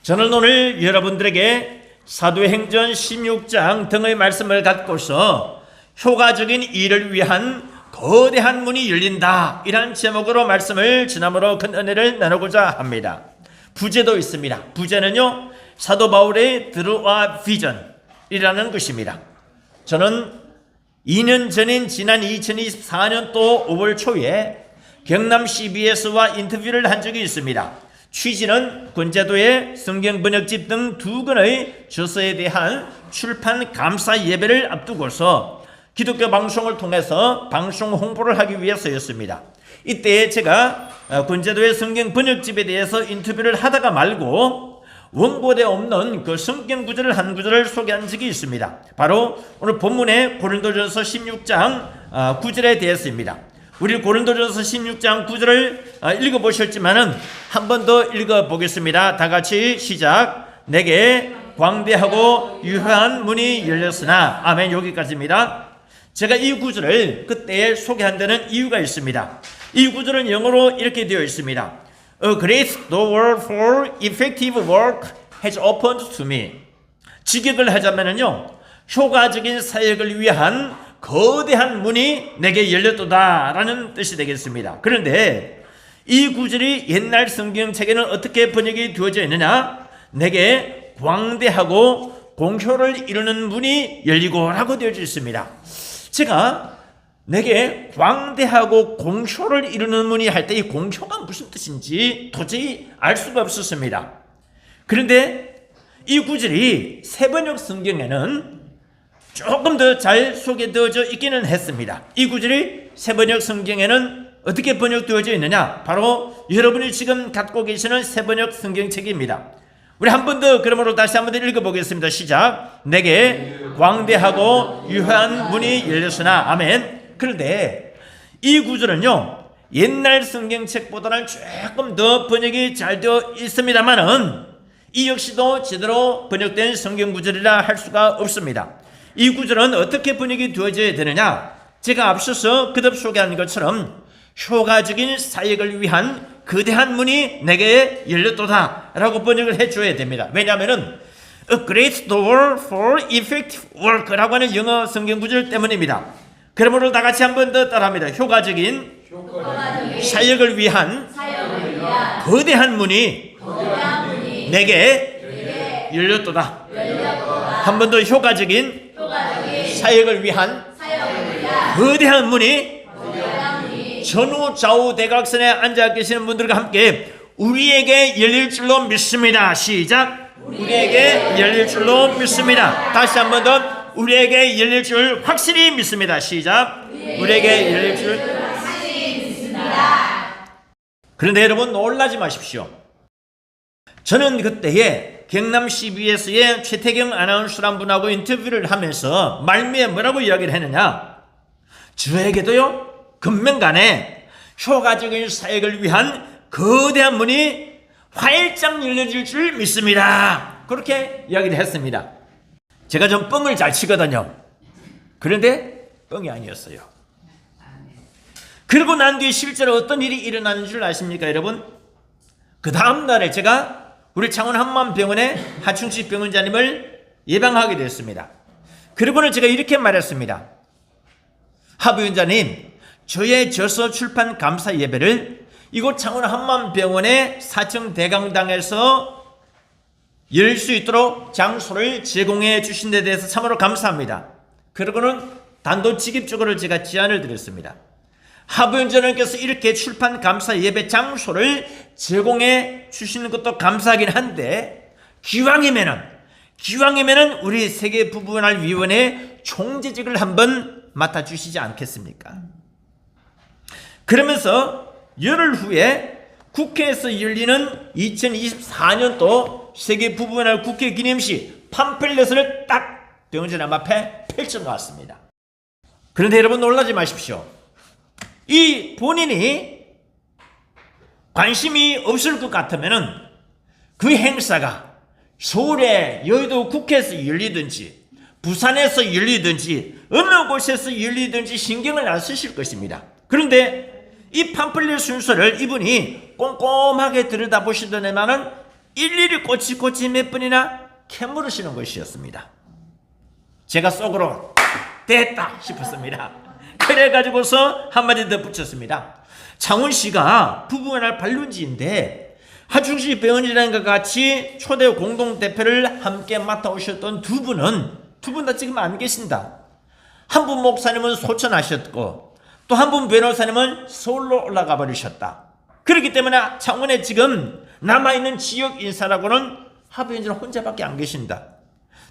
저는 오늘 여러분들에게 사도행전 16장 등의 말씀을 갖고서 효과적인 일을 위한 거대한 문이 열린다, 이런 제목으로 말씀을 지남으로 큰 은혜를 나누고자 합니다. 부제도 있습니다. 부제는요, 사도 바울의 드루아 비전이라는 것입니다. 저는 2년 전인 지난 2024년도 5월 초에 경남 CBS와 인터뷰를 한 적이 있습니다. 취지는 권제도의 성경 번역집 등 2권의 저서에 대한 출판 감사 예배를 앞두고서 기독교 방송을 통해서 방송 홍보를 하기 위해서였습니다. 이때 제가 권제도의 성경 번역집에 대해서 인터뷰를 하다가 말고 원고에 없는 그 성경 구절을 한 구절을 소개한 적이 있습니다. 바로 오늘 본문의 고린도전서 16장 9절에 대해서입니다. 우리 고린도전서 16장 9절을 읽어보셨지만은 한 번 더 읽어보겠습니다. 다 같이 시작. 내게 광대하고 유효한 문이 열렸으나, 아멘. 여기까지입니다. 제가 이 구절을 그때 소개한 데는 이유가 있습니다. 이 구절은 영어로 이렇게 되어 있습니다. A great door for effective work has opened to me. 직역을 하자면요, 효과적인 사역을 위한 거대한 문이 내게 열렸도다 라는 뜻이 되겠습니다. 그런데 이 구절이 옛날 성경책에는 어떻게 번역이 되어져 있느냐? 내게 광대하고 공효를 이루는 문이 열리고 라고 되어져 있습니다. 제가 내게 광대하고 공효를 이루는 문이 할 때 이 공효가 무슨 뜻인지 도저히 알 수가 없었습니다. 그런데 이 구절이 새번역 성경에는 조금 더 잘 소개되어져 있기는 했습니다. 이 구절이 새번역 성경에는 어떻게 번역되어져 있느냐? 바로 여러분이 지금 갖고 계시는 새번역 성경책입니다. 우리 한 번 더 그러므로 다시 한 번 더 읽어보겠습니다. 시작. 내게 광대하고 유효한 문이 열렸으나, 아멘. 그런데 이 구절은요, 옛날 성경책보다는 조금 더 번역이 잘 되어 있습니다만은 이 역시도 제대로 번역된 성경 구절이라 할 수가 없습니다. 이 구절은 어떻게 번역이 되어져야 되느냐? 제가 앞서서 그듭 소개한 것처럼 효과적인 사역을 위한 거대한 문이 내게 열렸도다 라고 번역을 해줘야 됩니다. 왜냐하면 A great door for effective work 라고 하는 영어 성경 구절 때문입니다. 그러므로 다 같이 한 번 더 따라합니다. 효과적인 사역을 위한 거대한 문이 내게 열렸도다. 한 번 더 효과적인 사역을 위한 거대한 문이 전후 좌우 대각선에 앉아 계시는 분들과 함께 우리에게 열릴 줄로 믿습니다. 시작. 우리에게 열릴 줄로 믿습니다. 다시 한 번 더. 우리에게 열릴 줄 확실히 믿습니다. 시작. 우리에게 열릴 줄 확실히 믿습니다. 그런데 여러분 놀라지 마십시오. 저는 그때에 경남 CBS의 최태경 아나운서란 분하고 인터뷰를 하면서 말미에 뭐라고 이야기를 했느냐? 저에게도요, 금명간에 효과적인 사역을 위한 거대한 문이 활짝 열려질 줄 믿습니다. 그렇게 이야기를 했습니다. 제가 좀 뻥을 잘 치거든요. 그런데 뻥이 아니었어요. 그러고 난 뒤에 실제로 어떤 일이 일어나는 줄 아십니까, 여러분? 그 다음 날에 제가 우리 창원 한마음병원의 하충식 병원장님을 예방하게 됐습니다. 그리고는 제가 이렇게 말했습니다. 하 부위원장님, 저의 저서 출판 감사 예배를 이곳 창원 한마음병원의 4층 대강당에서 열 수 있도록 장소를 제공해 주신 데 대해서 참으로 감사합니다. 그러고는 단도직입적으로 제가 제안을 드렸습니다. 하 부위원장님께서 이렇게 출판 감사 예배 장소를 제공해 주시는 것도 감사하긴 한데 기왕이면은 우리 세계부분할위원회 총재직을 한번 맡아주시지 않겠습니까? 그러면서 열흘 후에 국회에서 열리는 2024년도 세계부분할 국회 기념시 팜플렛을 딱 병원장님 앞에 펼쳐놓았습니다. 그런데 여러분 놀라지 마십시오. 이 본인이 관심이 없을 것 같으면은 그 행사가 서울의 여의도 국회에서 열리든지 부산에서 열리든지 어느 곳에서 열리든지 신경을 안 쓰실 것입니다. 그런데 이 팜플렛 순서를 이분이 꼼꼼하게 들여다보시더니만은 일일이 꼬치꼬치 몇 번이나 캐물으시는 것이었습니다. 제가 속으로 됐다 싶었습니다. 그래가지고서 한마디 더 붙였습니다. 창원시가 부부간할 반륜지인데 하충시 병원이라는 것 같이 초대 공동대표를 함께 맡아오셨던 두 분은 두 분 다 지금 안 계신다. 한 분 목사님은 소천하셨고 또 한 분 변호사님은 서울로 올라가 버리셨다. 그렇기 때문에 창원에 지금 남아있는 지역 인사라고는 하부위원장 혼자밖에 안 계신다.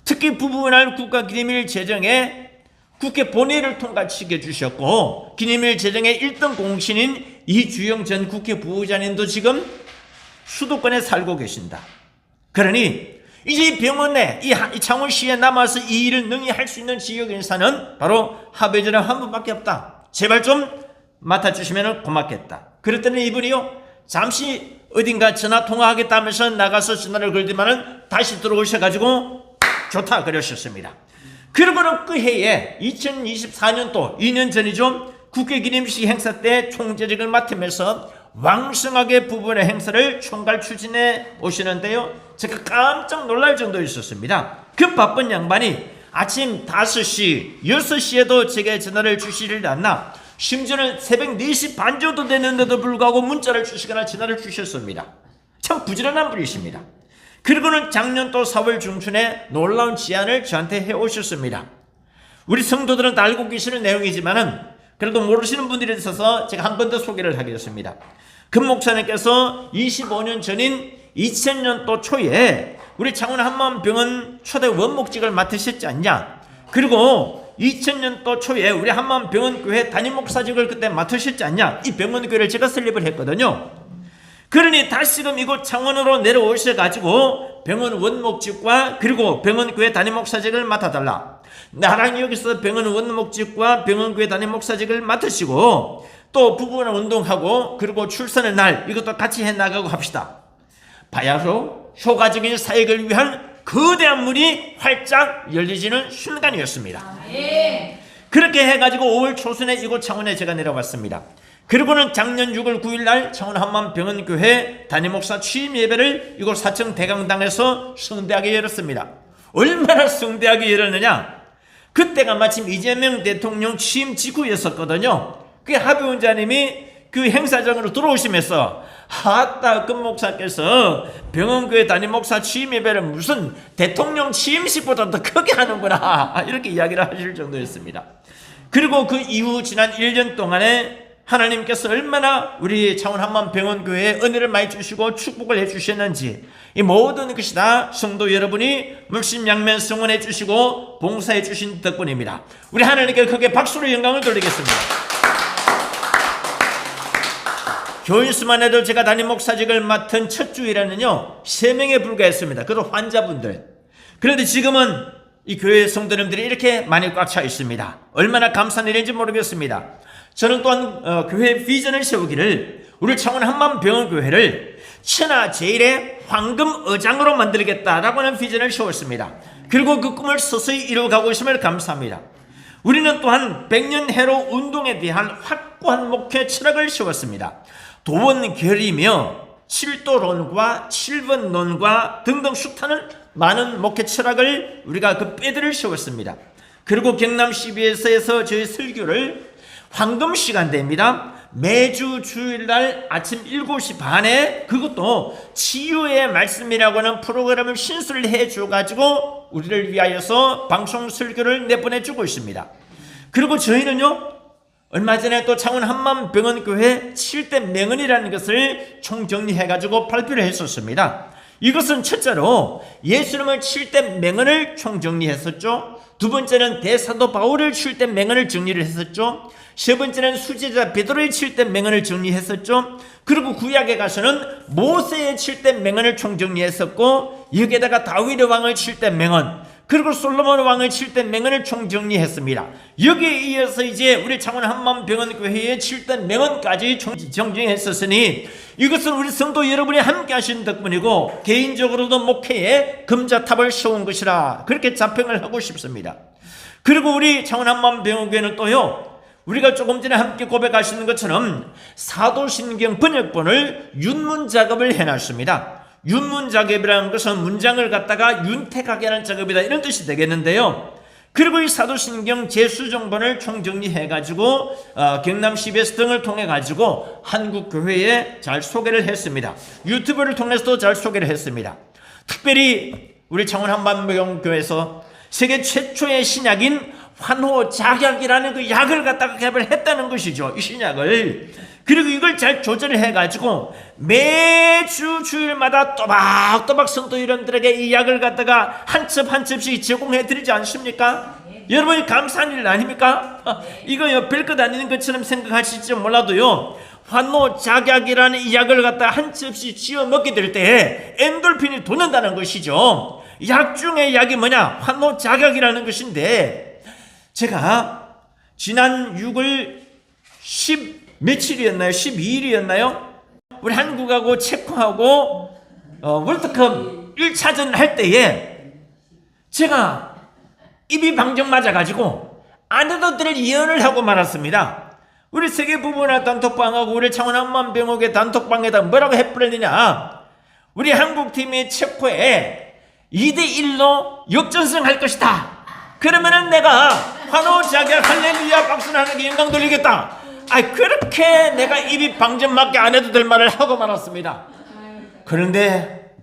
특히 부부간할 국가기념일 제정에 국회 본회의를 통과시켜 주셨고 기념일 제정의 1등 공신인 이주영 전 국회 부의장님도 지금 수도권에 살고 계신다. 그러니 이제 병원에 이 창원시에 남아서 이 일을 능히 할 수 있는 지역 인사는 바로 하부위원장 한 분밖에 없다. 제발 좀 맡아주시면 고맙겠다. 그랬더니 이분이요, 잠시 어딘가 전화 통화하겠다 하면서 나가서 전화를 걸더만은 다시 들어오셔가지고 좋다 그러셨습니다. 그러고는 그 해에 2024년도 2년 전이죠, 국회 기념식 행사 때 총재직을 맡으면서 왕성하게 부부의 행사를 총괄 추진해 오시는데요, 제가 깜짝 놀랄 정도였었습니다. 그 바쁜 양반이 아침 5시, 6시에도 제게 전화를 주시질 않나, 심지어는 새벽 4시 반 정도 됐는데도 불구하고 문자를 주시거나 전화를 주셨습니다. 참 부지런한 분이십니다. 그리고는 작년 또 4월 중순에 놀라운 제안을 저한테 해오셨습니다. 우리 성도들은 다 알고 계시는 내용이지만은 그래도 모르시는 분들이 있어서 제가 한 번 더 소개를 하겠습니다. 금 목사님께서 25년 전인 2000년도 초에 우리 창원 한마음병원 초대 원목직을 맡으셨지 않냐. 그리고 2000년도 초에 우리 한마음병원교회 담임 목사직을 그때 맡으셨지 않냐. 이 병원교회를 제가 설립을 했거든요. 그러니 다시금 이곳 창원으로 내려오셔가지고 병원 원목직과 그리고 병원교회 담임 목사직을 맡아달라. 나랑 여기서 병원 원목직과 병원교회 담임 목사직을 맡으시고 또 부부간 운동하고 그리고 출산의 날 이것도 같이 해나가고 합시다. 바야흐로 효과적인 사역을 위한 거대한 문이 활짝 열리지는 순간이었습니다. 그렇게 해가지고 5월 초순에 이곳 창원에 제가 내려왔습니다. 그리고는 작년 6월 9일 날 창원 한마음병원교회 담임목사 취임 예배를 이곳 사청 대강당에서 성대하게 열었습니다. 얼마나 성대하게 열었느냐, 그때가 마침 이재명 대통령 취임 직후였었거든요. 그 하부원장님이 그 행사장으로 들어오시면서 아따 금 목사께서 병원교회 담임목사 취임 예배를 무슨 대통령 취임식보다 더 크게 하는구나 이렇게 이야기를 하실 정도였습니다. 그리고 그 이후 지난 1년 동안에 하나님께서 얼마나 우리 창원 한마음병원교회에 은혜를 많이 주시고 축복을 해주셨는지 이 모든 것이 다 성도 여러분이 물심양면 성원해 주시고 봉사해 주신 덕분입니다. 우리 하나님께 크게 박수로 영광을 돌리겠습니다. 교인수만 해도 제가 담임 목사직을 맡은 첫 주일에는요 3명에 불과했습니다. 그것도 환자분들. 그런데 지금은 이 교회 성도님들이 이렇게 많이 꽉 차 있습니다. 얼마나 감사한 일인지 모르겠습니다. 저는 또한 교회 비전을 세우기를 우리 창원 한마음병원교회를 천하 제일의 황금의장으로 만들겠다라고 하는 비전을 세웠습니다. 그리고 그 꿈을 서서히 이루어가고 있음을 감사합니다. 우리는 또한 100년 해로 운동에 대한 확고한 목표 철학을 세웠습니다. 도원결이며 7도론과 7번론과 등등 숱하는 많은 목회 철학을 우리가 그 뼈대를 세웠습니다. 그리고 경남 CBS에서 저희 설교를 황금 시간대입니다. 매주 주일날 아침 7시 반에 그것도 치유의 말씀이라고 하는 프로그램을 신설을 해줘가지고 우리를 위하여서 방송 설교를 내보내주고 있습니다. 그리고 저희는요 얼마 전에 또 창원 한마음병원교회 7대 명언이라는 것을 총정리해가지고 발표를 했었습니다. 이것은 첫째로 예수님의 7대 명언을 총정리했었죠. 두 번째는 대사도 바울을 7대 명언을 정리를 했었죠. 세 번째는 수제자 베드로의 7대 명언을 정리했었죠. 그리고 구약에 가서는 모세의 7대 명언을 총정리했었고 여기에다가 다윗의 왕의 7대 명언 그리고 솔로몬 왕의 7대 명언을 총정리했습니다. 여기에 이어서 이제 우리 창원 한마음병원교회의 7대 명언까지 총정리했었으니 이것은 우리 성도 여러분이 함께 하신 덕분이고 개인적으로도 목회에 금자탑을 세운 것이라 그렇게 자평을 하고 싶습니다. 그리고 우리 창원 한마음병원교회는 또요 우리가 조금 전에 함께 고백하시는 것처럼 사도신경 번역본을 윤문 작업을 해놨습니다. 윤문작업이라는 것은 문장을 갖다가 윤택하게 하는 작업이다, 이런 뜻이 되겠는데요. 그리고 이 사도신경 제수정본을 총정리해가지고 경남 CBS 등을 통해가지고 한국교회에 잘 소개를 했습니다. 유튜브를 통해서도 잘 소개를 했습니다. 특별히 우리 창원 한반병교회에서 세계 최초의 신약인 환호작약이라는 그 약을 갖다가 개발했다는 것이죠. 이 신약을. 그리고 이걸 잘 조절을 해가지고 매주 주일마다 또박또박 성도 여러분들에게 이 약을 갖다가 한 첩 한 첩씩 제공해드리지 않습니까? 여러분이 감사한 일 아닙니까? 이거 별것 아닌 것처럼 생각하실지 몰라도요, 환호작약이라는 이 약을 갖다가 한 첩씩 쥐어 먹게 될 때 엔돌핀이 돋는다는 것이죠. 약 중에 약이 뭐냐? 환호작약이라는 것인데, 제가 지난 6월 며칠이었나요? 12일이었나요? 우리 한국하고 체코하고 월드컵 1차전 할 때에 제가 입이 방정 맞아가지고 아내도들 예언을 하고 말았습니다. 우리 세계 부부나 단톡방하고 우리 창원 한반병옥의 단톡방에다 뭐라고 해버렸느냐? 우리 한국팀이 체코에 2대1로 역전승 할 것이다. 그러면은 내가 환호작약 할렐루야 박수를 하는 게 영광 돌리겠다. 그렇게 내가 입이 방정맞게 안 해도 될 말을 하고 말았습니다. 그런데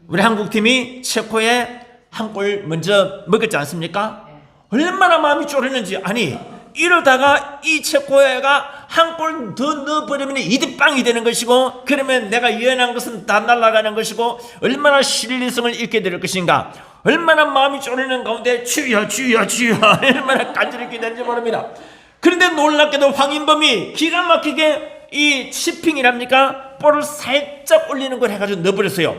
우리 한국팀이 체코에 한 골 먼저 먹었지 않습니까? 얼마나 마음이 쫄았는지. 아니, 이러다가 이 체코가 한 골 더 넣어버리면 2대0이 되는 것이고, 그러면 내가 예언한 것은 다 날아가는 것이고, 얼마나 신뢰성을 잃게 될 것인가, 얼마나 마음이 쫄리는 가운데 주여 주여 주여 얼마나 간절히 기도했는지 모릅니다. 그런데 놀랍게도 황인범이 기가 막히게 이 치핑이랍니까? 볼을 살짝 올리는 걸 해가지고 넣어버렸어요.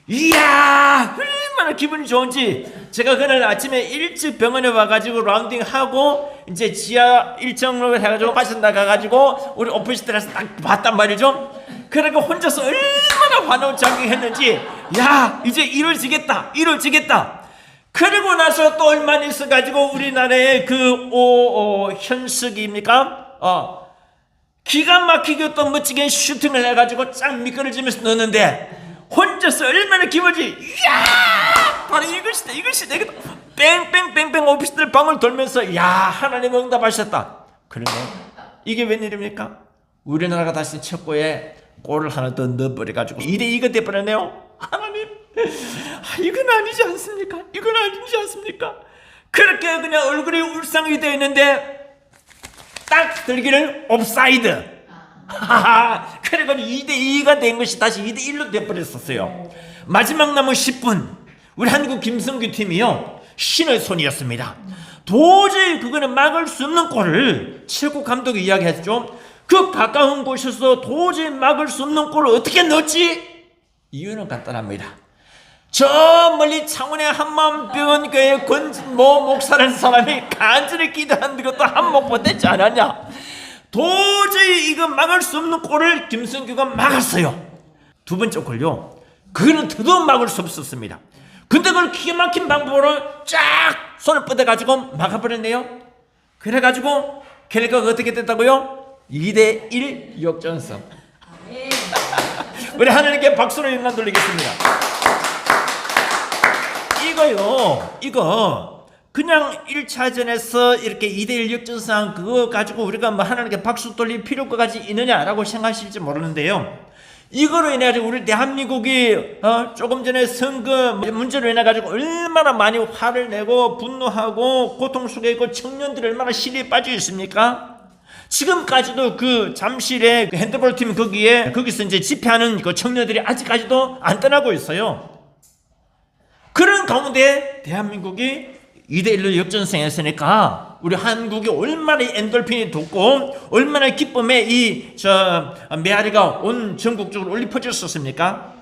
이야, 얼마나 기분이 좋은지. 제가 그날 아침에 일찍 병원에 와가지고 라운딩하고 이제 지하 일정으로 해가지고 마신 나가가지고 우리 오피스텔에서 딱 봤단 말이죠. 그러니까 혼자서 얼마나 환호작용했는지, 야, 이제 이루어지겠다. 그리고 나서 또 얼마 있어가지고 우리나라의 그 현석입니까? 기가 막히게 또 멋지게 슈팅을 해가지고 쫙 미끄러지면서 넣었는데, 혼자서 얼마나 기분이, 이야, 바로 이것이다. 내가 뺑뺑뺑뺑 오피스텔 방을 돌면서, 야, 하나님 응답하셨다. 그런데 이게 웬일입니까? 우리나라가 다시 체코에 골을 하나 더 넣어버려가지고 2대2가 돼버렸네요. 하나님, 이건 아니지 않습니까? 그렇게 그냥 얼굴이 울상이 되어 있는데 딱 들기를 옵사이드. 그래가지고 2대2가 된 것이 다시 2대1로 돼버렸었어요. 마지막 남은 10분, 우리 한국 김성규 팀이요, 신의 손이었습니다. 도저히 그거는 막을 수 없는 골을, 체코 감독이 이야기했죠. 그 가까운 곳에서 도저히 막을 수 없는 골을 어떻게 넣었지? 이유는 간단합니다. 저 멀리 창원의 한만병원교회 권진모 목사라는 사람이 간절히 기도한 것도 한몫 못했지 않았냐? 도저히 이거 막을 수 없는 골을 김성규가 막았어요. 두 번째 골요, 그거는 더더욱 막을 수 없었습니다. 근데 그걸 기가 막힌 방법으로 쫙 손을 뻗어가지고 막아버렸네요. 그래가지고 결과가 어떻게 됐다고요? 2대1 역전승. 우리 하나님께 박수로 영광 돌리겠습니다. 이거 그냥 1차전에서 이렇게 2대1 역전승 그거 가지고 우리가 뭐 하나님께 박수 돌릴 필요까지 있느냐라고 생각하실지 모르는데요. 이거로 인해 가지고 우리 대한민국이 조금 전에 선거 문제로 인해 가지고 얼마나 많이 화를 내고 분노하고 고통 속에 있고 청년들이 얼마나 시리에 빠져 있습니까? 지금까지도 그 잠실의 핸드볼 팀 거기서 이제 집회하는 그 청년들이 아직까지도 안 떠나고 있어요. 그런 가운데 대한민국이 2대1로 역전승했으니까 우리 한국이 얼마나 엔돌핀이 돋고 얼마나 기쁨에 메아리가 온 전국적으로 울려 퍼졌었습니까?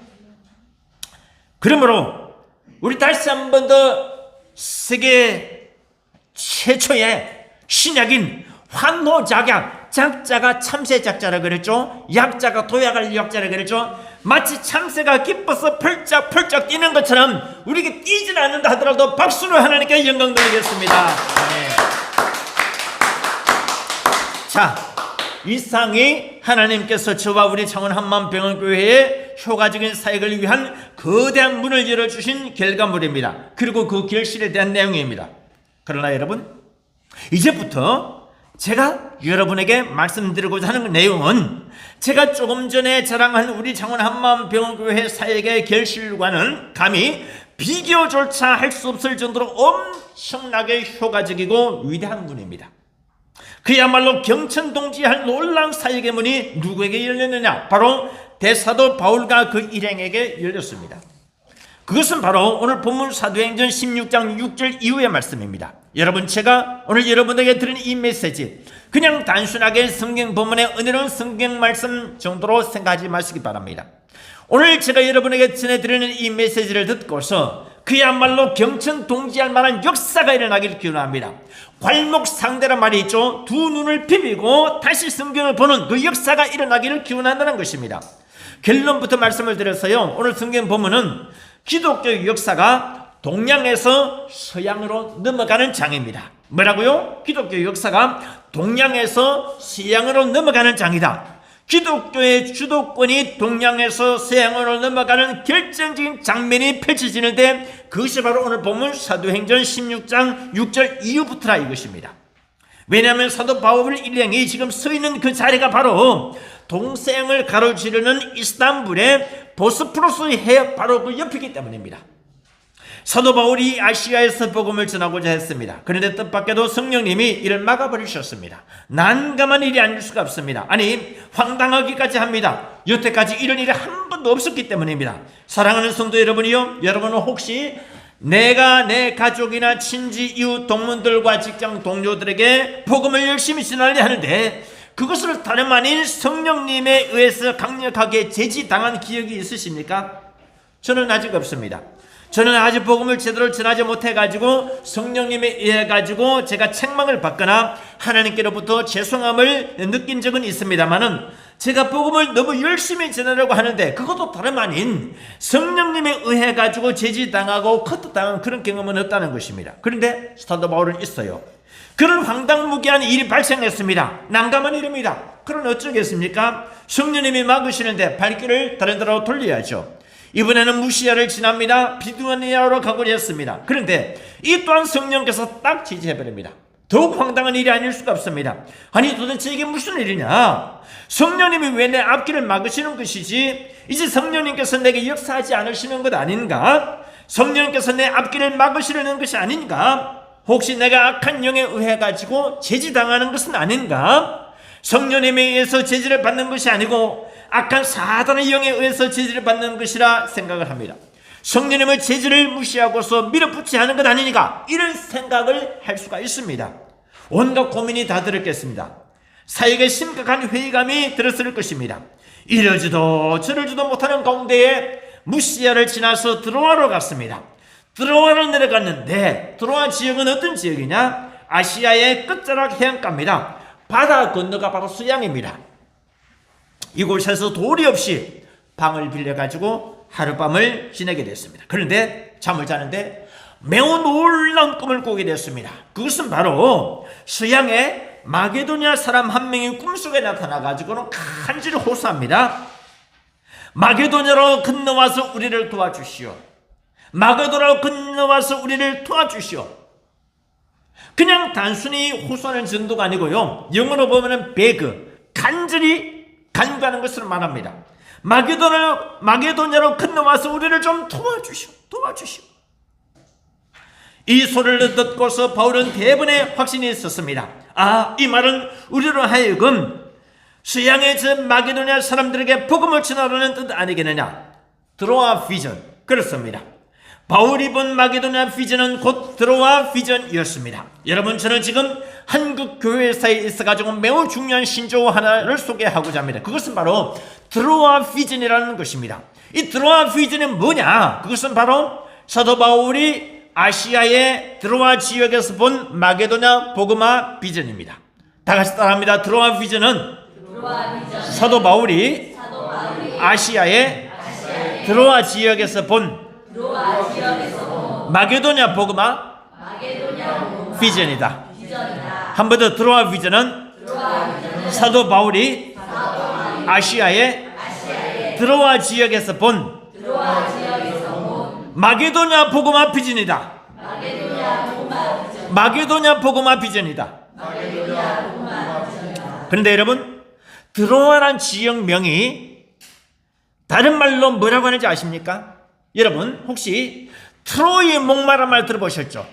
그러므로 우리 다시 한 번 더 세계 최초의 신약인 환호작약, 작자가 참새작자라 그랬죠. 약자가 도약할 약자라 그랬죠. 마치 참새가 기뻐서 펄쩍펄쩍 뛰는 것처럼 우리에게 뛰지는 않는다 하더라도 박수로 하나님께 영광 돌리겠습니다. 네. 자, 이상이 하나님께서 저와 우리 창원 한만병원교회에 효과적인 사역을 위한 거대한 문을 열어주신 결과물입니다. 그리고 그 결실에 대한 내용입니다. 그러나 여러분, 이제부터 제가 여러분에게 말씀드리고자 하는 내용은 제가 조금 전에 자랑한 우리 창원 한마음병원교회 사역의 결실과는 감히 비교조차 할 수 없을 정도로 엄청나게 효과적이고 위대한 문입니다. 그야말로 경천동지할 놀라운 사역의 문이 누구에게 열렸느냐? 바로 대사도 바울과 그 일행에게 열렸습니다. 그것은 바로 오늘 본문 사도행전 16장 6절 이후의 말씀입니다. 여러분, 제가 오늘 여러분에게 드린 이 메시지 그냥 단순하게 성경 본문의 은혜로운 성경 말씀 정도로 생각하지 마시기 바랍니다. 오늘 제가 여러분에게 전해드리는 이 메시지를 듣고서 그야말로 경천 동지할 만한 역사가 일어나기를 기원합니다. 괄목상대란 말이 있죠. 두 눈을 비비고 다시 성경을 보는 그 역사가 일어나기를 기원한다는 것입니다. 결론부터 말씀을 드려서요, 오늘 성경 본문은 기독교의 역사가 동양에서 서양으로 넘어가는 장입니다. 뭐라고요? 기독교의 역사가 동양에서 서양으로 넘어가는 장이다. 기독교의 주도권이 동양에서 서양으로 넘어가는 결정적인 장면이 펼쳐지는데 그것이 바로 오늘 본문 사도행전 16장 6절 이후부터라 이것입니다. 왜냐하면 사도 바울 일행이 지금 서 있는 그 자리가 바로 동서양을 가로지르는 이스탄불의 보스포러스 해협 바로 그 옆이기 때문입니다. 사도 바울이 아시아에서 복음을 전하고자 했습니다. 그런데 뜻밖에도 성령님이 이를 막아버리셨습니다. 난감한 일이 아닐 수가 없습니다. 아니, 황당하기까지 합니다. 여태까지 이런 일이 한 번도 없었기 때문입니다. 사랑하는 성도 여러분이요, 여러분은 혹시 내가 내 가족이나 친지, 이웃, 동문들과 직장 동료들에게 복음을 열심히 전하려 하는데 그것을 다름 아닌 성령님에 의해서 강력하게 제지당한 기억이 있으십니까? 저는 아직 없습니다. 저는 아직 복음을 제대로 전하지 못해가지고 성령님에 의해가지고 제가 책망을 받거나 하나님께로부터 죄송함을 느낀 적은 있습니다만은 제가 복음을 너무 열심히 전하려고 하는데 그것도 다름 아닌 성령님에 의해가지고 제지당하고 커트당한 그런 경험은 없다는 것입니다. 그런데 사도 바울은 있어요. 그런 황당무계한 일이 발생했습니다. 난감한 일입니다. 그럼 어쩌겠습니까? 성령님이 막으시는데 발길을 다른 데로 돌려야죠. 이번에는 무시아를 지납니다. 비두니아로 가고자 했습니다. 그런데 이 또한 성령께서 딱 지지해버립니다. 더욱 황당한 일이 아닐 수가 없습니다. 아니, 도대체 이게 무슨 일이냐? 성령님이 왜 내 앞길을 막으시는 것이지? 이제 성령님께서 내게 역사하지 않으시는 것 아닌가? 성령님께서 내 앞길을 막으시려는 것이 아닌가? 혹시 내가 악한 영에 의해 가지고 제지당하는 것은 아닌가? 성령님에 의해서 제지를 받는 것이 아니고 악한 사단의 영에 의해서 제지를 받는 것이라 생각을 합니다. 성령님의 제지를 무시하고서 밀어붙이지 하는 것 아니니까 이런 생각을 할 수가 있습니다. 온갖 고민이 다 들었겠습니다. 사역에 심각한 회의감이 들었을 것입니다. 이러지도 저러지도 못하는 가운데에 무시아를 지나서 드로아로 갔습니다. 드로아로 내려갔는데 드로아 지역은 어떤 지역이냐? 아시아의 끝자락 해안가입니다. 바다 건너가 바로 서양입니다. 이곳에서 도리 없이 방을 빌려가지고 하룻밤을 지내게 됐습니다. 그런데 잠을 자는데 매우 놀라운 꿈을 꾸게 됐습니다. 그것은 바로 서양의 마게도냐 사람 한 명이 꿈속에 나타나가지고는 간절히 호소합니다. 마게도냐로 건너와서 우리를 도와주시오. 마게도냐로 건너와서 우리를 도와주시오. 그냥 단순히 호소하는 정도가 아니고요, 영어로 보면은 베그, 간절히 간구하는 것을 말합니다. 마게도냐로 건너와서 우리를 좀 도와주시오. 이 소리를 듣고서 바울은 대번에 확신이 있었습니다. 아, 이 말은 우리로 하여금 서양의 저 마게도냐 사람들에게 복음을 전하라는 뜻 아니겠느냐? 드로아 비전, 그렇습니다. 바울이 본 마게도냐 비전은 곧 드로아 비전이었습니다. 여러분, 저는 지금 한국 교회사에 있어가지고 매우 중요한 신조 하나를 소개하고자 합니다. 그것은 바로 드로아 비전이라는 것입니다. 이 드로아 비전이 뭐냐? 그것은 바로 사도 바울이 아시아의 드로아 지역에서 본 마게도냐 복음화 비전입니다. 다 같이 따라합니다. 드로아 비전은 사도 바울이 아시아의 드로아 지역에서 본 마게도냐 복음화 비전이다. 한 번 더, 드로아 비전은 사도 바울이 아시아의 드로아 지역에서 본 마게도냐 복음화 비전이다. 마게도냐 복음화 비전이다. 그런데 여러분, 드로아란 지역명이 다른 말로 뭐라고 하는지 아십니까? 여러분 혹시 트로이 목마란 말 들어보셨죠?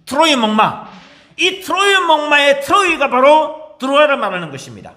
트로이 목마. 이 트로이 목마의 트로이가 바로 드로아를 말하는 것입니다.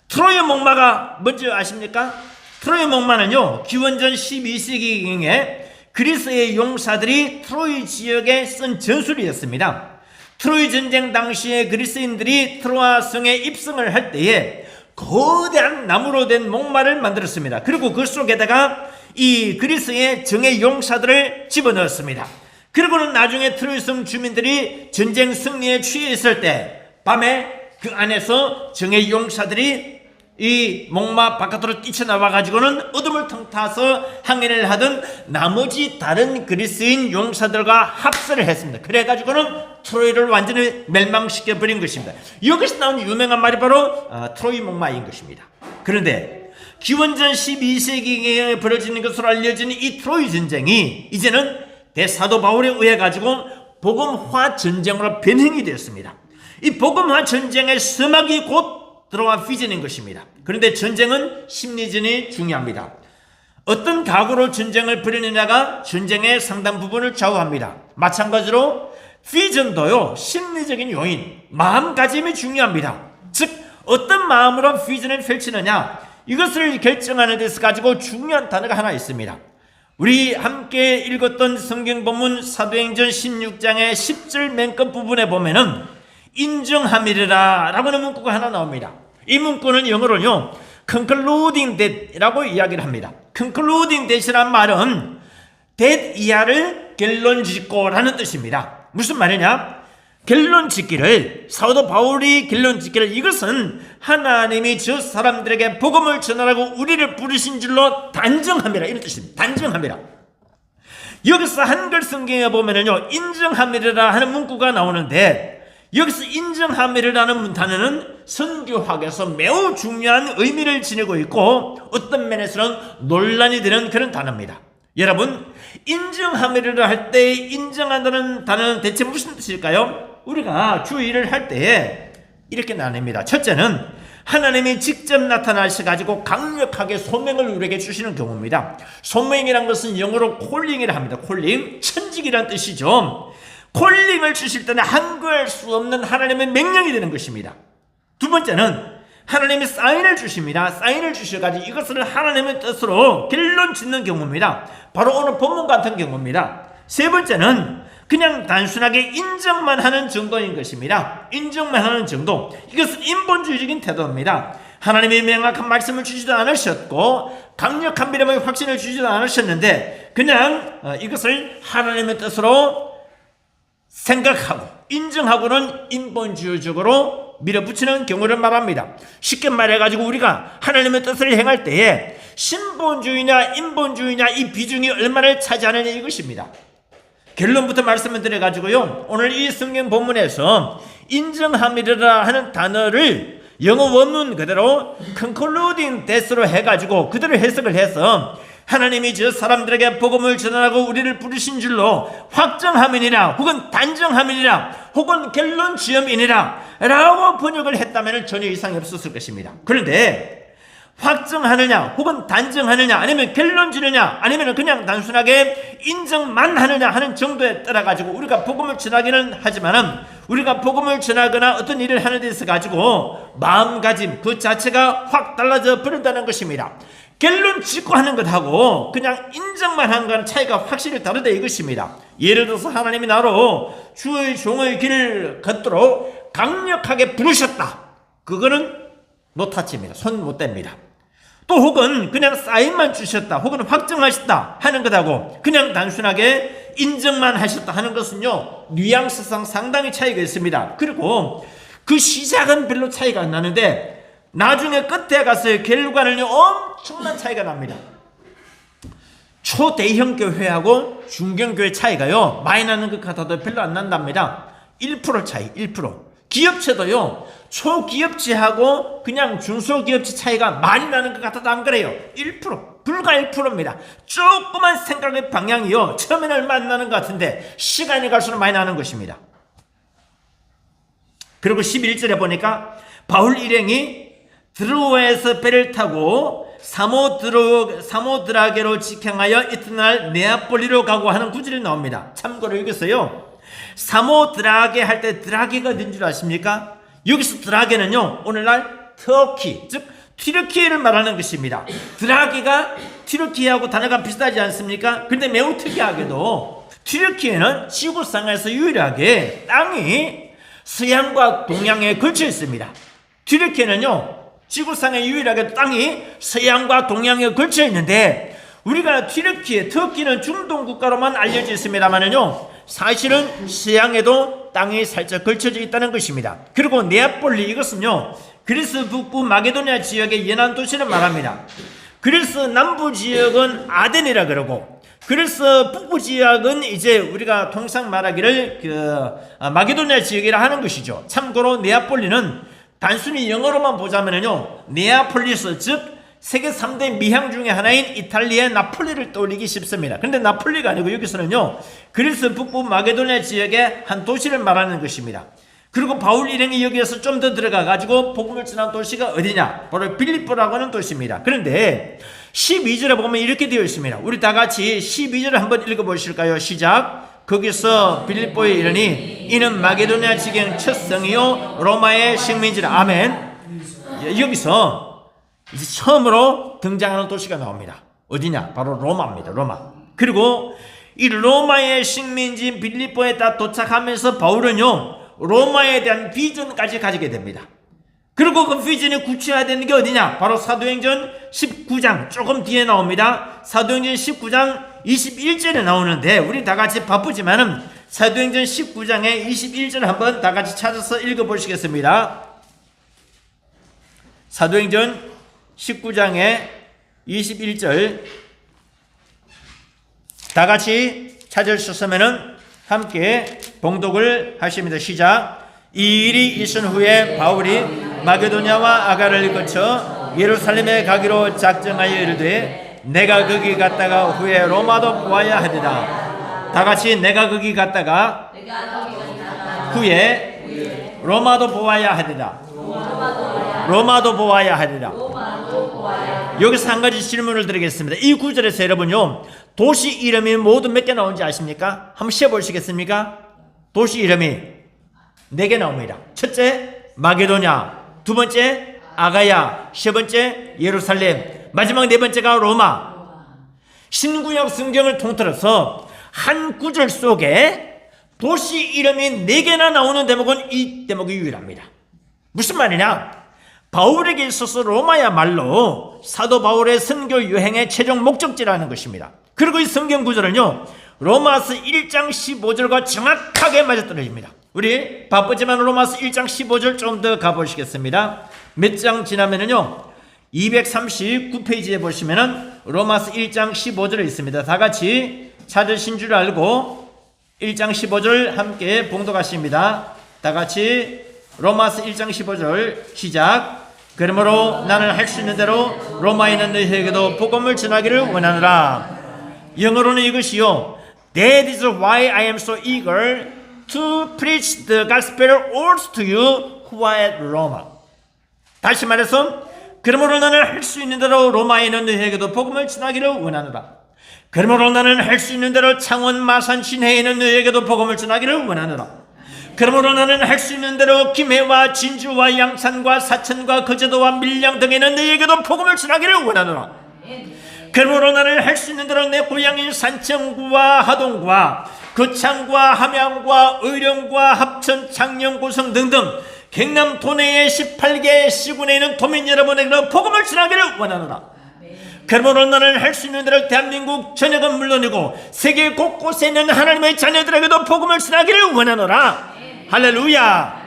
트로이 목마가 뭔지 아십니까? 트로이 목마는요, 기원전 12세기경에 그리스의 용사들이 트로이 지역에 쓴 전술이었습니다. 트로이 전쟁 당시에 그리스인들이 트로아 성에 입성을 할 때에 거대한 나무로 된 목마를 만들었습니다. 그리고 그 속에다가 이 그리스의 정예 용사들을 집어넣었습니다. 그리고는 나중에 트로이 성 주민들이 전쟁 승리에 취해 있을 때 밤에 그 안에서 정예 용사들이 이 목마 바깥으로 뛰쳐나와 가지고는 어둠을 틈타서 항해를 하던 나머지 다른 그리스인 용사들과 합세를 했습니다. 그래 가지고는 트로이를 완전히 멸망시켜 버린 것입니다. 여기서 나온 유명한 말이 바로 트로이 목마인 것입니다. 그런데 기원전 12세기에 벌어지는 것으로 알려진 이 트로이 전쟁이 이제는 대사도 바울에 의해 가지고 복음화 전쟁으로 변형이 되었습니다. 이 복음화 전쟁의 서막이 곧 드로아 비전인 것입니다. 그런데 전쟁은 심리전이 중요합니다. 어떤 각오로 전쟁을 벌이느냐가 전쟁의 상당 부분을 좌우합니다. 마찬가지로 비전도요, 심리적인 요인, 마음가짐이 중요합니다. 즉 어떤 마음으로 비전을 펼치느냐, 이것을 결정하는 데서 가지고 중요한 단어가 하나 있습니다. 우리 함께 읽었던 성경 본문 사도행전 16장의 10절 맨 끝 부분에 보면은 인정함이라 라고 하는 문구가 하나 나옵니다. 이 문구는 영어로는요, concluding that라고 이야기를 합니다. concluding that이란 말은 that 이하를 결론 짓고 라는 뜻입니다. 무슨 말이냐? 결론 짓기를, 사도 바울이 결론 짓기를, 이것은 하나님이 저 사람들에게 복음을 전하라고 우리를 부르신 줄로 단정함이라, 이런 뜻입니다. 단정함이라. 여기서 한글 성경에 보면은요, 인정함이라 하는 문구가 나오는데, 여기서 인정함이라는 단어는 선교학에서 매우 중요한 의미를 지니고 있고 어떤 면에서는 논란이 되는 그런 단어입니다. 여러분, 인정함이라 할 때 인정한다는 단어는 대체 무슨 뜻일까요? 우리가 주의를 할 때에 이렇게 나뉩니다. 첫째는 하나님이 직접 나타나셔가지고 강력하게 소명을 우리에게 주시는 경우입니다. 소명이란 것은 영어로 콜링이라 합니다. 콜링, 천직이란 뜻이죠. 콜링을 주실 때는 항거할 수 없는 하나님의 명령이 되는 것입니다. 두 번째는 하나님이 사인을 주십니다. 사인을 주셔가지고 이것을 하나님의 뜻으로 결론 짓는 경우입니다. 바로 오늘 본문 같은 경우입니다. 세 번째는 그냥 단순하게 인정만 하는 정도인 것입니다. 인정만 하는 정도. 이것은 인본주의적인 태도입니다. 하나님이 명확한 말씀을 주지도 않으셨고 강력한 믿음의 확신을 주지도 않으셨는데 그냥 이것을 하나님의 뜻으로 생각하고 인정하고는 인본주의적으로 밀어붙이는 경우를 말합니다. 쉽게 말해가지고 우리가 하나님의 뜻을 행할 때에 신본주의냐 인본주의냐 이 비중이 얼마나 차지하느냐 이것입니다. 결론부터 말씀을 드려가지고요, 오늘 이 성경 본문에서 인정함이라 하는 단어를 영어 원문 그대로 concluding that으로 해가지고 그대로 해석을 해서 하나님이 저 사람들에게 복음을 전하라고 우리를 부르신 줄로 확정함이니라 혹은 단정함이니라 혹은 결론 지음이니라 라고 번역을 했다면 전혀 이상이 없었을 것입니다. 그런데 확정하느냐 혹은 단정하느냐 아니면 결론 지느냐 아니면 그냥 단순하게 인정만 하느냐 하는 정도에 따라 가지고 우리가 복음을 전하기는 하지만은 우리가 복음을 전하거나 어떤 일을 하는 데 있어 가지고 마음가짐 그 자체가 확 달라져 버린다는 것입니다. 결론 짓고 하는 것하고 그냥 인정만 하는 것은 차이가 확실히 다르다 이것입니다. 예를 들어서 하나님이 나로 주의 종의 길을 걷도록 강력하게 부르셨다. 그거는 노타치입니다. 손 못 댑니다. 또 혹은 그냥 사인만 주셨다 혹은 확정하셨다 하는 것하고 그냥 단순하게 인정만 하셨다 하는 것은요, 뉘앙스상 상당히 차이가 있습니다. 그리고 그 시작은 별로 차이가 안 나는데 나중에 끝에 가서 결과는 엄청난 차이가 납니다. 초대형 교회하고 중견교회 차이가요 많이 나는 것 같아도 별로 안 난답니다. 1% 차이, 1%. 기업체도요, 초기업체하고 그냥 중소기업체 차이가 많이 나는 것 같아도 안 그래요. 1%, 불과 1%입니다. 조그만 생각의 방향이요, 처음에는 얼마 안 나는 것 같은데 시간이 갈수록 많이 나는 것입니다. 그리고 11절에 보니까 바울 일행이 드로아에서 배를 타고 사모드라게로 직행하여 이튿날 네아폴리로 가고 하는 구절이 나옵니다. 참고로 여기서요, 사모드라게 할 때 드라게가 어딘 줄 아십니까? 여기서 드라게는요, 오늘날 터키, 즉 튀르키예를 말하는 것입니다. 드라게가 튀르키예하고 단어가 비슷하지 않습니까? 근데 매우 특이하게도 튀르키예는 지구상에서 유일하게 땅이 서양과 동양에 걸쳐 있습니다. 튀르키예는요, 지구상에 유일하게 땅이 서양과 동양에 걸쳐 있는데, 우리가 튀르키예, 터키는 중동 국가로만 알려져 있습니다만은요, 사실은 서양에도 땅이 살짝 걸쳐져 있다는 것입니다. 그리고 네아폴리, 이것은요, 그리스 북부 마게도니아 지역의 연안 도시를 말합니다. 그리스 남부 지역은 아덴이라 그러고, 그리스 북부 지역은 이제 우리가 통상 말하기를 마게도니아 지역이라 하는 것이죠. 참고로 네아폴리는 단순히 영어로만 보자면요, 네아폴리스, 즉 세계 3대 미향 중에 하나인 이탈리아의 나폴리를 떠올리기 쉽습니다. 그런데 나폴리가 아니고 여기서는요, 그리스 북부 마게도니아 지역의 한 도시를 말하는 것입니다. 그리고 바울 일행이 여기에서 좀 더 들어가 가지고 복음을 전한 도시가 어디냐? 바로 빌립보라고 하는 도시입니다. 그런데 12절에 보면 이렇게 되어 있습니다. 우리 다 같이 12절을 한번 읽어보실까요? 시작. 거기서 빌립보에 이르니 이는 마게도니아 지경 첫 성이요 로마의 식민지라. 아멘. 여기서 이제 처음으로 등장하는 도시가 나옵니다. 어디냐? 바로 로마입니다. 로마. 그리고 이 로마의 식민지 빌립보에 다 도착하면서 바울은요, 로마에 대한 비전까지 가지게 됩니다. 그리고 그 비전이 구체화되는 게 어디냐? 바로 사도행전 19장 조금 뒤에 나옵니다. 사도행전 19장 21절에 나오는데, 우리 다 같이 바쁘지만은 사도행전 19장의 21절 한번 다 같이 찾아서 읽어보시겠습니다. 사도행전 19장의 21절 다 같이 찾으셨으면 함께 봉독을 하십니다. 시작. 이 일이 있은 후에 바울이 마게도냐와 아가를 거쳐 예루살렘에 가기로 작정하여 이르되 내가 거기 갔다가 후에 로마도 보아야 하리라. 다 같이 내가 거기 갔다가 후에 로마도 보아야 하리라. 로마도 보아야 하리라. 여기서 한 가지 질문을 드리겠습니다. 이 구절에서 여러분요, 도시 이름이 모두 몇 개 나오는지 아십니까? 한번 쉬어보시겠습니까? 도시 이름이 4개 나옵니다. 첫째 마게도냐, 두 번째 아가야, 세 번째 예루살렘, 마지막 4번째가 로마. 신구약 성경을 통틀어서 한 구절 속에 도시 이름이 4개나 나오는 대목은 이 대목이 유일합니다. 무슨 말이냐? 바울에게 있어서 로마야말로 사도 바울의 선교 여행의 최종 목적지라는 것입니다. 그리고 이 성경 구절은요, 로마서 1장 15절과 정확하게 맞아떨어집니다. 우리 바쁘지만 로마서 1장 15절 좀 더 가보시겠습니다. 몇 장 지나면은요, 239페이지에 보시면은 로마서 1장 15절에 있습니다. 다 같이 찾으신 줄 알고 1장 15절 함께 봉독하십니다. 다 같이 로마서 1장 15절 시작. 그러므로 나는 할 수 있는 대로 로마에 있는 너희에게도 복음을 전하기를 원하노라. 영어로는 이것이요, That is why I am so eager to preach the gospel also to you who are at Roma. 다시 말해서, 그러므로 나는 할 수 있는 대로 로마에 있는 너희에게도 복음을 전하기를 원하노라. 그러므로 나는 할 수 있는 대로 창원, 마산, 신해에 있는 너희에게도 복음을 전하기를 원하노라. 그러므로 나는 할 수 있는 대로 김해와 진주와 양산과 사천과 거제도와 밀양 등에 있는 너희에게도 복음을 전하기를 원하노라. 그러므로 나는 할 수 있는 대로 내 고향인 산청구와 하동구와 거창과 함양과 의령과 합천, 창녕, 고성 등등 경남 도내의 18개 시군에 있는 도민 여러분에게도 복음을 전하기를 원하노라. 그러므로 나는 할 수 있는 대로 대한민국 전역은 물론이고 세계 곳곳에 있는 하나님의 자녀들에게도 복음을 전하기를 원하노라. 할렐루야.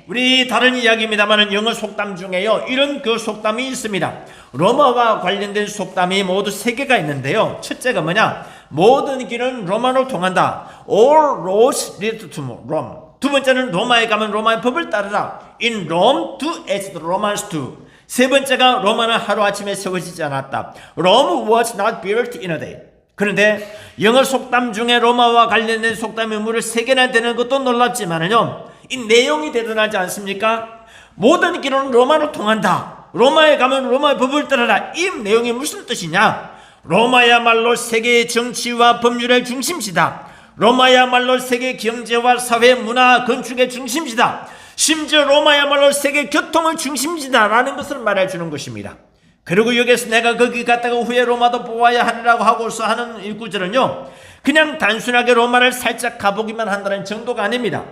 우리 다른 이야기입니다만 영어 속담 중에요, 이런 그 속담이 있습니다. 로마와 관련된 속담이 모두 3개가 있는데요. 첫째가 뭐냐? 모든 길은 로마로 통한다. All roads lead to Rome. 두 번째는 로마에 가면 로마의 법을 따르라. In Rome, do as the Romans do. 세 번째가 로마는 하루아침에 세워지지 않았다. Rome was not built in a day. 그런데 영어 속담 중에 로마와 관련된 속담이 무려 3개나 되는 것도 놀랍지만은요, 이 내용이 대단하지 않습니까? 모든 길은 로마로 통한다. 로마에 가면 로마의 법을 따르라. 이 내용이 무슨 뜻이냐? 로마야말로 세계의 정치와 법률의 중심지다. 로마야말로 세계 경제와 사회, 문화, 건축의 중심지다. 심지어 로마야말로 세계 교통의 중심지다라는 것을 말해주는 것입니다. 그리고 여기서 내가 거기 갔다가 후에 로마도 보아야 하리라고 하고서 하는 이 구절은요, 그냥 단순하게 로마를 살짝 가보기만 한다는 정도가 아닙니다.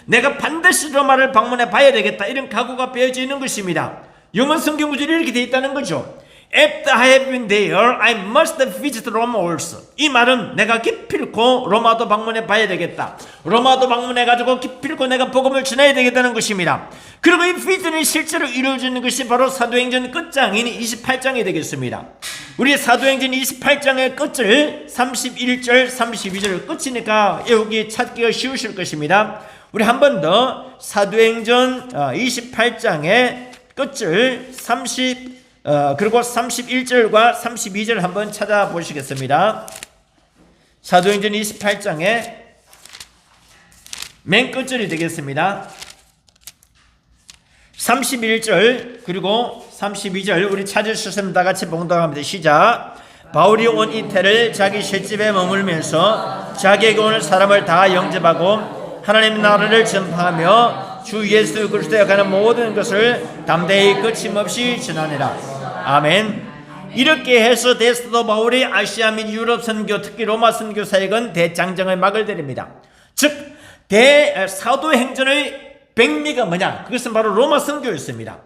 내가 반드시 로마를 방문해 봐야 되겠다, 이런 각오가 배어져 있는 것입니다. 영어 성경 구절이 이렇게 되어 있다는 거죠. After I have been there, I must visit Rome also. 이 말은 내가 기필코 로마도 방문해 봐야 되겠다. 로마도 방문해 가지고 기필코 내가 복음을 전해야 되겠다는 것입니다. 그리고 이 비전이 실제로 이루어지는 것이 바로 사도행전 끝장인 28장이 되겠습니다. 우리 사도행전 28장의 끝을 31절, 32절 끝이니까 여기 찾기가 쉬우실 것입니다. 우리 한 번 더 사도행전 28장의 끝을 그리고 31절과 32절 한번 찾아보시겠습니다. 사도행전 28장의 맨 끝절이 되겠습니다. 31절 그리고 32절 우리 찾으셨으면 다 같이 봉독합니다. 시작. 바울이 온 이태를 자기 셋집에 머물면서 자기에게 오는 사람을 다 영접하고 하나님 나라를 전파하며 주 예수 그리스도에 관한 모든 것을 담대히 거침없이 전하니라. 아멘. 이렇게 해서 데스도 바울이 아시아 및 유럽 선교, 특히 로마 선교 사역은 대장정의 막을 내립니다. 즉 사도행전의 백미가 뭐냐? 그것은 바로 로마 선교였습니다.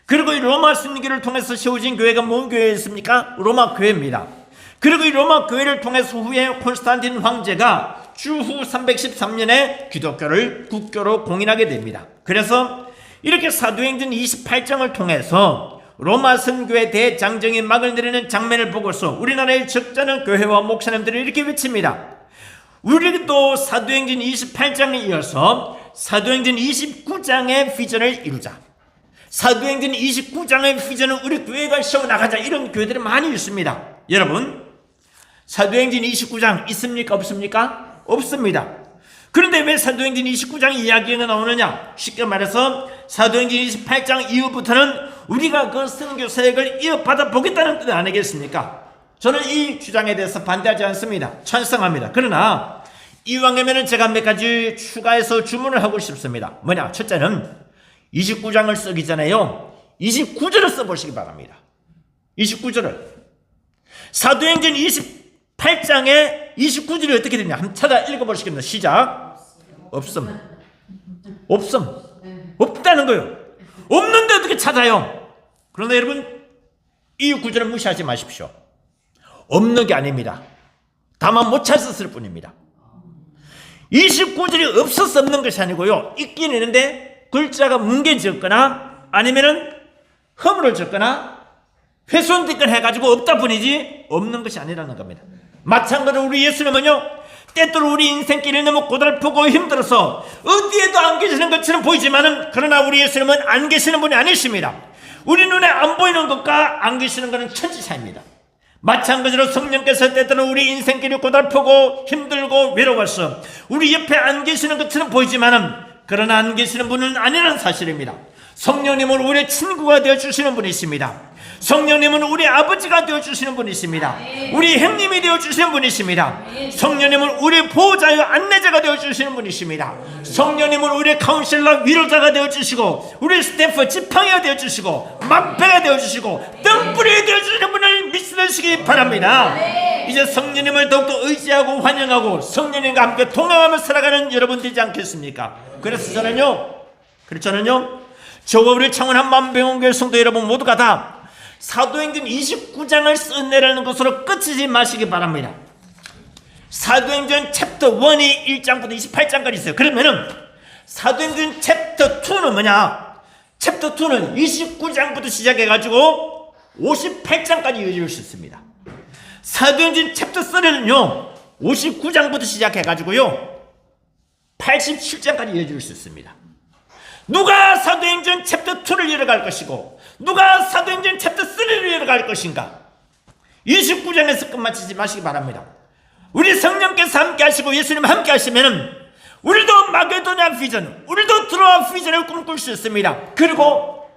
그리고 이 로마 선교를 통해서 세워진 교회가 뭔 교회였습니까? 로마 교회입니다. 그리고 이 로마 교회를 통해서 후에 콘스탄틴 황제가 주후 313년에 기독교를 국교로 공인하게 됩니다. 그래서 이렇게 사도행전 28장을 통해서 로마 선교의 대장정이 막을 내리는 장면을 보고서 우리나라의 적잖은 교회와 목사님들이 이렇게 외칩니다. 우리도 사도행전 28장에 이어서 사도행전 29장의 비전을 이루자. 사도행전 29장의 비전은 우리 교회가 세워나가자. 이런 교회들이 많이 있습니다. 여러분, 사도행전 29장 있습니까? 없습니까? 없습니다. 그런데 왜 사도행전 29장 이야기가 나오느냐? 쉽게 말해서 사도행전 28장 이후부터는 우리가 그 선교 사역을 이어받아 보겠다는 뜻 아니겠습니까? 저는 이 주장에 대해서 반대하지 않습니다. 찬성합니다. 그러나 이왕이면 제가 몇 가지 추가해서 주문을 하고 싶습니다. 뭐냐? 첫째는 29장을 쓰기 전에요, 29절을 써보시기 바랍니다. 29절을. 사도행전 28장에 29절이 어떻게 되냐? 한번 찾아 읽어보시겠습니다. 시작. 없음. 없다는 거예요. 없는데 어떻게 찾아요? 그런데 여러분, 이 구절을 무시하지 마십시오. 없는 게 아닙니다. 다만 못 찾았을 뿐입니다. 29절이 없어서 없는 것이 아니고요, 있긴 있는데 글자가 뭉개졌거나 아니면은 허물어졌거나 훼손됐거나 해가지고 없다 뿐이지 없는 것이 아니라는 겁니다. 마찬가지로 우리 예수님은요, 때때로 우리 인생길이 너무 고달프고 힘들어서 어디에도 안 계시는 것처럼 보이지만은, 그러나 우리 예수님은 안 계시는 분이 아니십니다. 우리 눈에 안 보이는 것과 안 계시는 것은 천지 차이입니다. 마찬가지로 성령께서 때때로 우리 인생길이 고달프고 힘들고 외로워서 우리 옆에 안 계시는 것처럼 보이지만은, 그러나 안 계시는 분은 아니라는 사실입니다. 성령님은 우리의 친구가 되어주시는 분이십니다. 성령님은 우리 아버지가 되어주시는 분이십니다. 우리 형님이 되어주시는 분이십니다. 성령님은 우리 보호자요 안내자가 되어주시는 분이십니다. 성령님은 우리 카운셀러 위로자가 되어주시고, 우리 스태프 지팡이가 되어주시고, 막배가 되어주시고, 덤불이 되어주시는 분을 믿으시기 바랍니다. 이제 성령님을 더욱더 의지하고 환영하고 성령님과 함께 동행하며 살아가는 여러분 되지 않겠습니까? 그래서 저는요, 저와 우리 창원한 만병원교회 성도 여러분 모두가 다 사도행전 29장을 써내라는 것으로 끝이지 마시기 바랍니다. 사도행전 챕터 1이 1장부터 28장까지 있어요. 그러면은 사도행전 챕터 2는 뭐냐? 챕터 2는 29장부터 시작해가지고 58장까지 이어질 수 있습니다. 사도행전 챕터 3는요 59장부터 시작해가지고요 87장까지 이어질 수 있습니다. 누가 사도행전 챕터 2를 이어갈 것이고 누가 사도행전 챕터 3를 이어갈 것인가? 29장에서 끝마치지 마시기 바랍니다. 우리 성령께서 함께 하시고 예수님 함께 하시면은 우리도 마게도냐 비전, 우리도 드로아 비전을 꿈꿀 수 있습니다. 그리고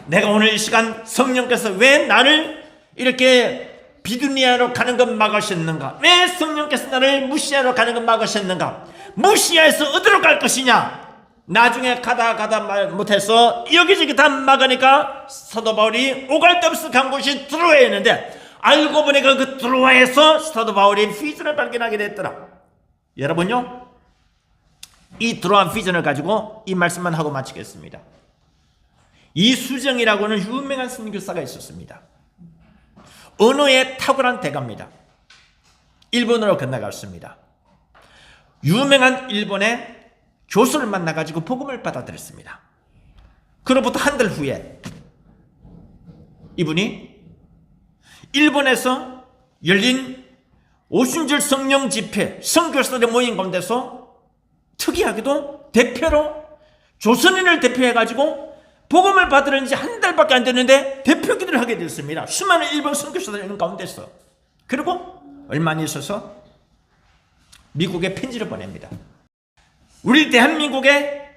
내가 오늘 이 시간 성령께서 왜 나를 이렇게 비두니아로 가는 것 막으셨는가? 왜 성령께서 나를 무시아로 가는 것 막으셨는가? 무시아에서 어디로 갈 것이냐? 나중에 가다 말 못해서 여기저기 다 막으니까 사도 바울이 오갈 데 없어 간 곳이 드로아였는데 알고 보니까 그 드로아에서 사도 바울이 비전을 발견하게 됐더라. 여러분요, 이 드로아 비전을 가지고 이 말씀만 하고 마치겠습니다. 이수정이라고는 유명한 선교사가 있었습니다. 언어에 탁월한 대가입니다. 일본으로 건너갔습니다. 유명한 일본의 교수를 만나가지고 복음을 받아들였습니다. 그로부터 한 달 후에 이분이 일본에서 열린 오순절 성령 집회 선교사들의 모임 가운데서 특이하게도 대표로 조선인을 대표해가지고 복음을 받으려는 지 한 달밖에 안 됐는데 대표 기도를 하게 됐습니다. 수많은 일본 선교사들 있는 가운데서. 그리고 얼마 안 있어서 미국에 편지를 보냅니다. 우리 대한민국에,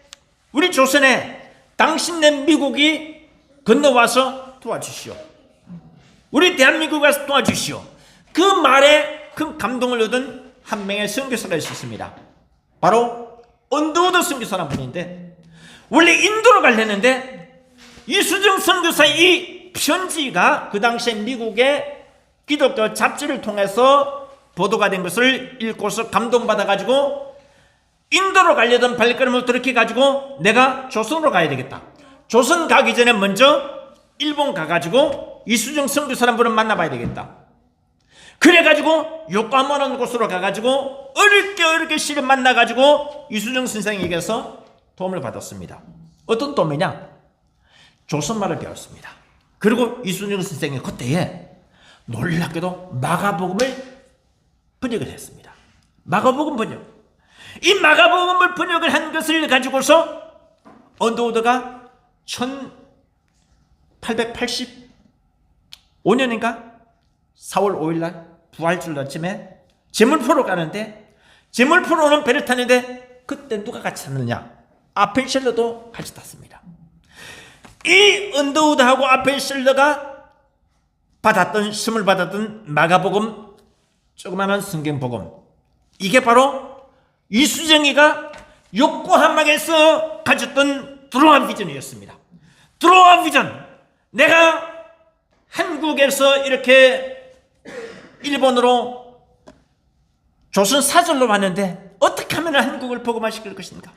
우리 조선에 당신네 미국이 건너와서 도와주시오. 우리 대한민국에 와서 도와주시오. 그 말에 큰 감동을 얻은 한 명의 선교사가 있었습니다. 바로 언더우드 선교사라는 분인데, 원래 인도로 가려는데 이수정 선교사의 이 편지가 그 당시에 미국의 기독교 잡지를 통해서 보도가 된 것을 읽고서 감동받아가지고 인도로 가려던 발걸음을 돌이켜가지고 내가 조선으로 가야 되겠다. 조선 가기 전에 먼저 일본 가가지고 이수정 선교사라는 분을 만나봐야 되겠다. 그래가지고 요코하마라는 곳으로 가가지고 어렵게 시를 만나가지고 이수정 선생에게서 도움을 받았습니다. 어떤 도움이냐? 조선말을 배웠습니다. 그리고 이수정 선생이 그때에 놀랍게도 마가복음을 번역을 했습니다. 마가복음 번역. 이 마가복음을 번역을 한 것을 가지고서 언더우드가 1885년인가 4월 5일날 부활절 아침에 제물포로 가는데, 제물포로는 배를 타는데 그때 누가 같이 탔느냐? 아펜셀러도 같이 탔습니다. 이 언더우드하고 아펜셀러가 선물 받았던 마가복음, 조그마한 성경복음, 이게 바로 이수정이가 요코하마에서 가졌던 드로아 비전이었습니다. 드로아 비전. 내가 한국에서 이렇게 일본으로 조선 사절로 왔는데 어떻게 하면 한국을 복음화시킬 것인가?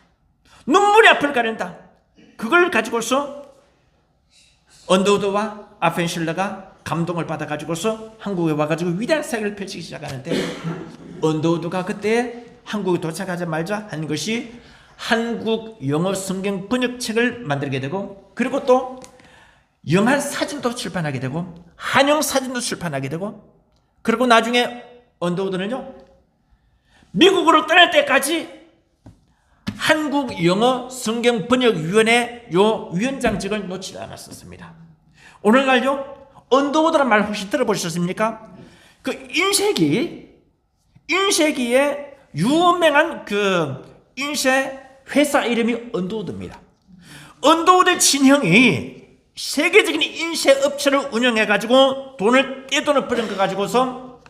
눈물이 앞을 가린다. 그걸 가지고서 언더우드와 아펜실러가 감동을 받아가지고서 한국에 와가지고 위대한 사역을 펼치기 시작하는데, 언더우드가 그때 한국에 도착하자마자 한 것이 한국 영어 성경 번역책을 만들게 되고, 그리고 또 영한 사진도 출판하게 되고 한영 사진도 출판하게 되고, 그리고 나중에 언더우드는요 미국으로 떠날 때까지 한국 영어 성경 번역위원회 요 위원장직을 놓치지 않았었습니다. 오늘날요 언더우드란 말 혹시 들어보셨습니까? 그 인쇄기에 유명한 그 인쇄 회사 이름이 언더우드입니다. 언더우드 친형이 세계적인 인쇄 업체를 운영해가지고 떼돈을 버는 거 가지고서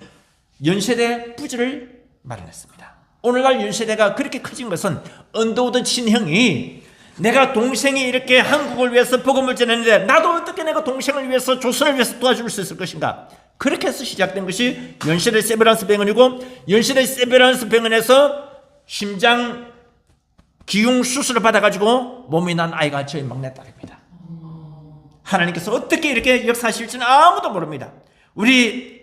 연세대 부지를 마련했습니다. 오늘날 연세대가 그렇게 커진 것은 언더우드 친형이 내가 동생이 이렇게 한국을 위해서 복음을 전했는데 나도 어떻게 내가 동생을 위해서 조선을 위해서 도와줄 수 있을 것인가? 그렇게 해서 시작된 것이 연세대 세베란스 병원이고, 연세대 세베란스 병원에서 심장 기흉 수술을 받아가지고 몸이 난 아이가 저희 막내딸입니다. 하나님께서 어떻게 이렇게 역사하실지는 아무도 모릅니다. 우리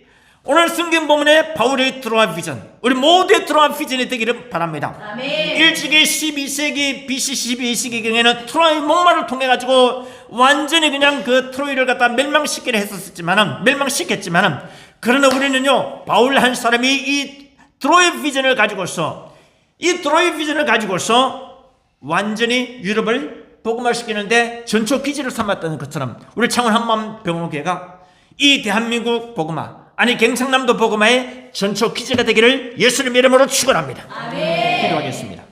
오늘 성경 본문에 바울의 드로아 비전, 우리 모두의 드로아 비전이 되기를 바랍니다. 아멘. 1세기 12세기 BC 12세기경에는 트로이 목마를 통해 가지고 완전히 그냥 그 트로이를 갖다 멸망시켰지만은 그러나 우리는요 바울 한 사람이 이 드로의 비전을 가지고서 이 드라이브 비전을 가지고서 완전히 유럽을 복음화시키는데 전초 기지를 삼았다는 것처럼 우리 창원 한마음병원교회가 이 대한민국 복음화, 아니 경상남도 복음화의 전초 기지가 되기를 예수님의 이름으로 축원합니다. 기도하겠습니다.